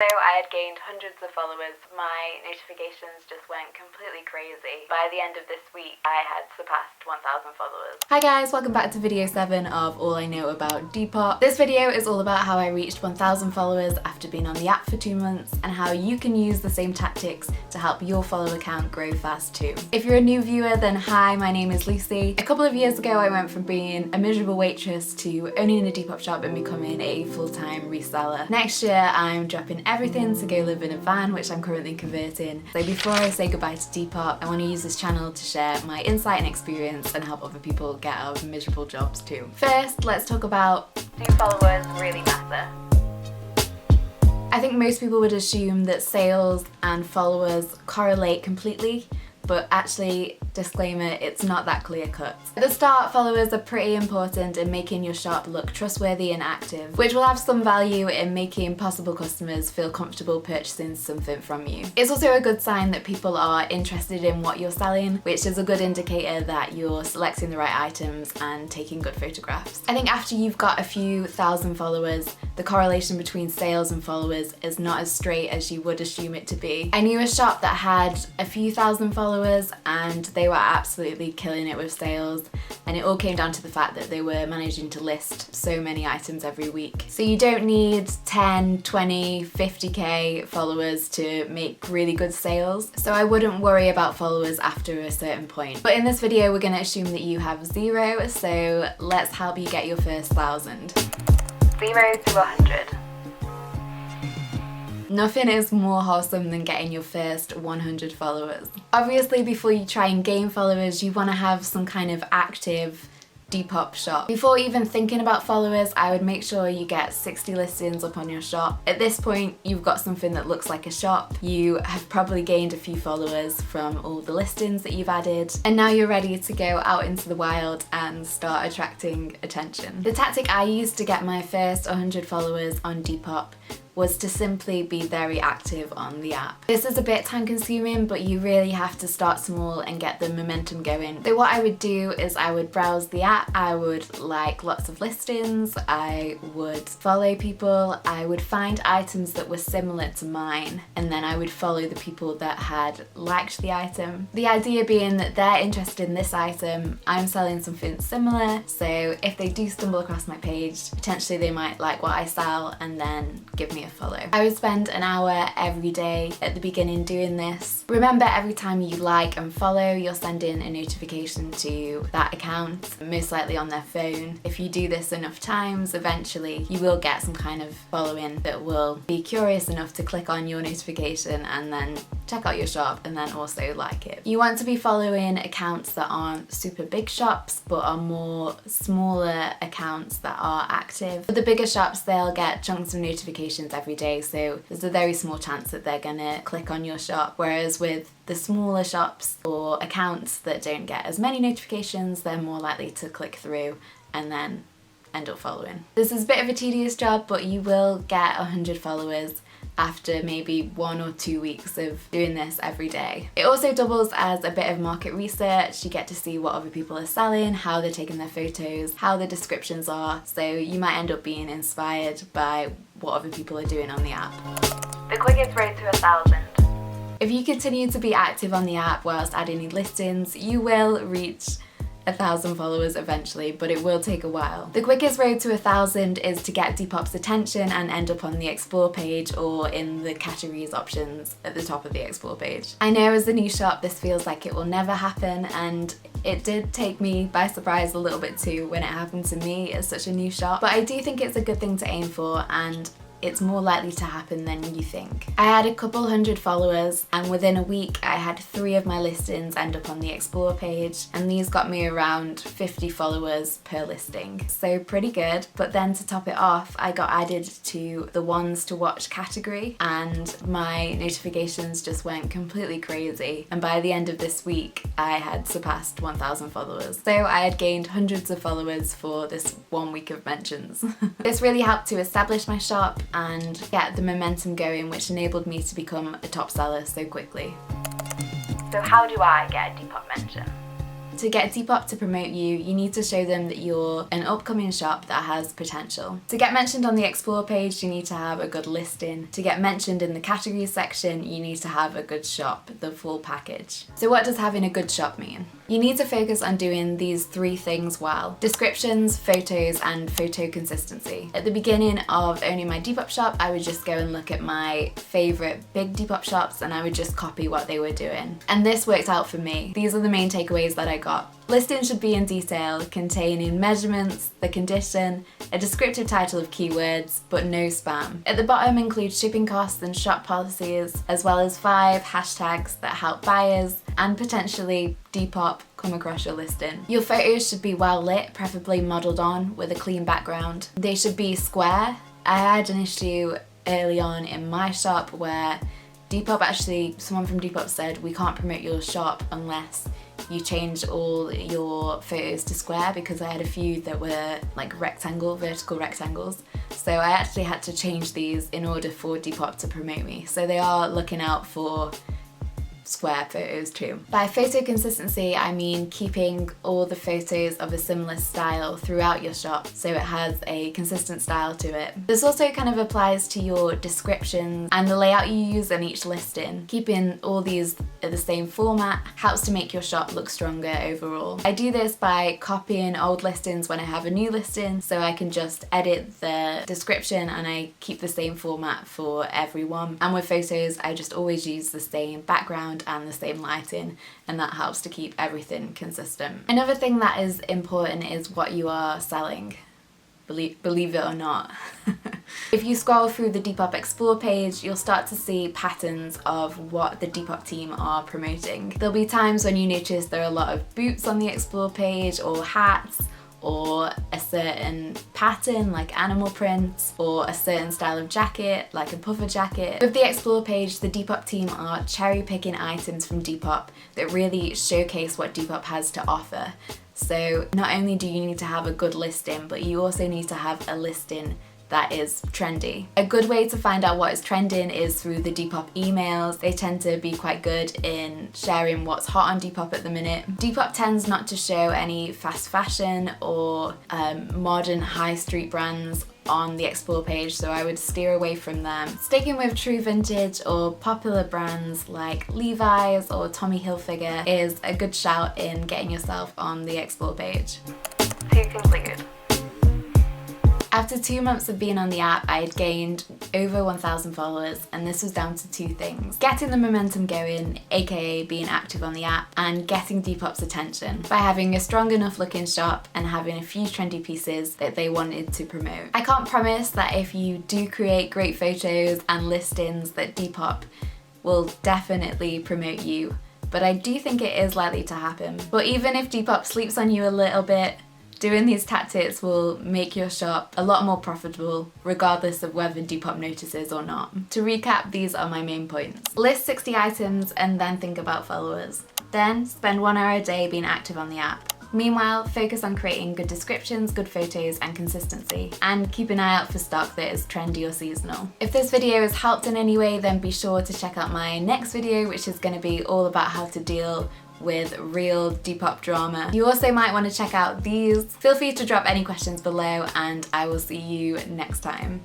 So I had gained hundreds of followers, my notifications just went completely crazy. By the end of this week, I had surpassed 1,000 followers. Hi guys, welcome back to video 7 of All I Know About Depop. This video is all about how I reached 1,000 followers after being on the app for 2 months and how you can use the same tactics to help your follower count grow fast too. If you're a new viewer, then hi, my name is Lucy. A couple of years ago I went from being a miserable waitress to owning a Depop shop and becoming a full-time reseller. Next year I'm dropping everything to go live in a van, which I'm currently converting. So before I say goodbye to Depop, I want to use this channel to share my insight and experience and help other people get out of miserable jobs too. First, let's talk about, do followers really matter? I think most people would assume that sales and followers correlate completely, but actually, disclaimer, it's not that clear cut. At the start, followers are pretty important in making your shop look trustworthy and active, which will have some value in making possible customers feel comfortable purchasing something from you. It's also a good sign that people are interested in what you're selling, which is a good indicator that you're selecting the right items and taking good photographs. I think after you've got a few thousand followers, the correlation between sales and followers is not as straight as you would assume it to be. I knew a shop that had a few thousand followers and they were absolutely killing it with sales, and it all came down to the fact that they were managing to list so many items every week. So you don't need 10, 20, 50k followers to make really good sales, so I wouldn't worry about followers after a certain point. But in this video we're going to assume that you have 0, so let's help you get your first 1,000. 0 to 100. Nothing is more wholesome than getting your first 100 followers. Obviously, before you try and gain followers, you want to have some kind of active Depop shop. Before even thinking about followers, I would make sure you get 60 listings up on your shop. At this point, you've got something that looks like a shop. You have probably gained a few followers from all the listings that you've added, and now you're ready to go out into the wild and start attracting attention. The tactic I used to get my first 100 followers on Depop was to simply be very active on the app. This is a bit time consuming, but you really have to start small and get the momentum going. So what I would do is I would browse the app, I would like lots of listings, I would follow people, I would find items that were similar to mine, and then I would follow the people that had liked the item. The idea being that they're interested in this item, I'm selling something similar, so if they do stumble across my page, potentially they might like what I sell and then give me a follow. I would spend an hour every day at the beginning doing this. Remember, every time you like and follow, you're sending a notification to that account, most likely on their phone. If you do this enough times, eventually you will get some kind of following that will be curious enough to click on your notification and then check out your shop and then also like it. You want to be following accounts that aren't super big shops but are more smaller accounts that are active. For the bigger shops, they'll get chunks of notifications every day, so there's a very small chance that they're gonna click on your shop, whereas with the smaller shops or accounts that don't get as many notifications, they're more likely to click through and then end up following. This is a bit of a tedious job, but you will get 100 followers after maybe 1 or 2 weeks of doing this every day. It also doubles as a bit of market research. You get to see what other people are selling, how they're taking their photos, how the descriptions are, so you might end up being inspired by what other people are doing on the app. The quickest road to 1,000. If you continue to be active on the app whilst adding new listings, you will reach 1,000 followers eventually, but it will take a while. The quickest road to 1,000 is to get Depop's attention and end up on the explore page or in the categories options at the top of the explore page. I know as a new shop this feels like it will never happen, and it did take me by surprise a little bit too when it happened to me as such a new shop, but I do think it's a good thing to aim for, and it's more likely to happen than you think. I had a couple hundred followers, and within a week I had 3 of my listings end up on the explore page, and these got me around 50 followers per listing. So pretty good. But then to top it off, I got added to the ones to watch category and my notifications just went completely crazy, and by the end of this week I had surpassed 1,000 followers. So I had gained hundreds of followers for this 1 week of mentions. This really helped to establish my shop and get the momentum going, which enabled me to become a top seller so quickly. So how do I get a Depop mention? To get Depop to promote you, you need to show them that you're an upcoming shop that has potential. To get mentioned on the Explore page, you need to have a good listing. To get mentioned in the categories section, you need to have a good shop, the full package. So what does having a good shop mean? You need to focus on doing these 3 things well: descriptions, photos, and photo consistency. At the beginning of owning my Depop shop, I would just go and look at my favorite big Depop shops and I would just copy what they were doing. And this worked out for me. These are the main takeaways that I got. Listing should be in detail, containing measurements, the condition, a descriptive title of keywords, but no spam. At the bottom include shipping costs and shop policies, as well as 5 hashtags that help buyers and potentially Depop come across your listing. Your photos should be well lit, preferably modelled on with a clean background. They should be square. I had an issue early on in my shop where someone from Depop said, we can't promote your shop unless you change all your photos to square, because I had a few that were like vertical rectangles. So I actually had to change these in order for Depop to promote me. So they are looking out for square photos too. By photo consistency, I mean keeping all the photos of a similar style throughout your shop so it has a consistent style to it. This also kind of applies to your descriptions and the layout you use in each listing. Keeping all these at the same format helps to make your shop look stronger overall. I do this by copying old listings when I have a new listing, so I can just edit the description and I keep the same format for everyone. And with photos, I just always use the same background and the same lighting, and that helps to keep everything consistent. Another thing that is important is what you are selling. Believe it or not. If you scroll through the Depop Explore page, you'll start to see patterns of what the Depop team are promoting. There'll be times when you notice there are a lot of boots on the Explore page, or hats, or a certain pattern like animal prints, or a certain style of jacket like a puffer jacket. With the Explore page, the Depop team are cherry picking items from Depop that really showcase what Depop has to offer. So not only do you need to have a good listing, but you also need to have a listing that is trendy. A good way to find out what is trending is through the Depop emails. They tend to be quite good in sharing what's hot on Depop at the minute. Depop tends not to show any fast fashion or modern high street brands on the Explore page, so I would steer away from them. Sticking with true vintage or popular brands like Levi's or Tommy Hilfiger is a good shout in getting yourself on the Explore page. To conclude, after 2 months of being on the app, I had gained over 1,000 followers, and this was down to 2 things: getting the momentum going, aka being active on the app, and getting Depop's attention by having a strong enough looking shop and having a few trendy pieces that they wanted to promote. I can't promise that if you do create great photos and listings that Depop will definitely promote you, but I do think it is likely to happen. But even if Depop sleeps on you a little bit, doing these tactics will make your shop a lot more profitable, regardless of whether Depop notices or not. To recap, these are my main points. List 60 items and then think about followers. Then spend 1 hour a day being active on the app. Meanwhile, focus on creating good descriptions, good photos, and consistency. And keep an eye out for stock that is trendy or seasonal. If this video has helped in any way, then be sure to check out my next video, which is going to be all about how to deal with real Depop drama. You also might want to check out these. Feel free to drop any questions below, and I will see you next time.